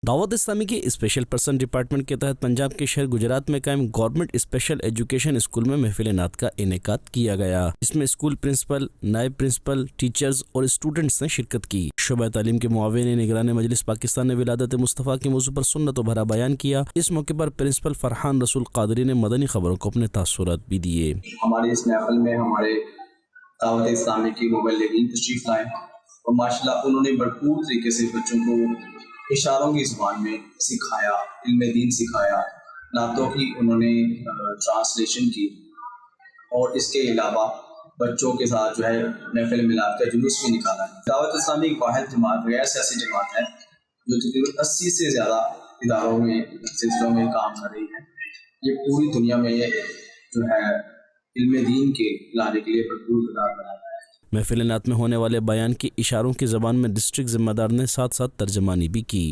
दावत इस्लामी के special person department के तहत पंजाब के शहर गुजरात में कायम गवर्नमेंट स्पेशल एजुकेशन स्कूल में महफिल नात का इनेकाद किया गया। इसमें स्कूल प्रिंसिपल, नायब प्रिंसिपल, टीचर्स और स्टूडेंट्स ने शिरकत की। शोबा तालीम के मुआविन निगरान मजलिस पाकिस्तान ने विलादत मुस्तफ़ा के मौजू पर सुन्नत भरा बयान किया। इस मौके पर प्रिंसिपल फरहान रसूल कादरी ने मदनी खबरों को अपने तासुरात भी दिए। हमारे इस महफिल में हमारे दावत इस्लामी की मुबल्लिगीन तशरीफ लाए और माशाल्लाह उन्होंने भरपूर तरीके से बच्चों को इशारों की ज़ुबान में सिखाया, इल्म दीन सिखाया, नातों की उन्होंने ट्रांसलेशन की और इसके अलावा बच्चों के साथ जो है महफिल मिलाद का जुलूस भी निकाला। दावत इस्लामी एक वाहिद जमात, गैर सियासी जमात है जो तकरीबन 80 से ज़्यादा इदारों में, सिलसिलों में काम कर रही है। ये पूरी दुनिया में ये जो है इल्म दीन के लाने के लिए भरपूर इक़दार बनाया है। महफिल नात में होने वाले बयान की इशारों की ज़बान में डिस्ट्रिक्ट जिम्मेदार ने साथ साथ तर्जमानी भी की।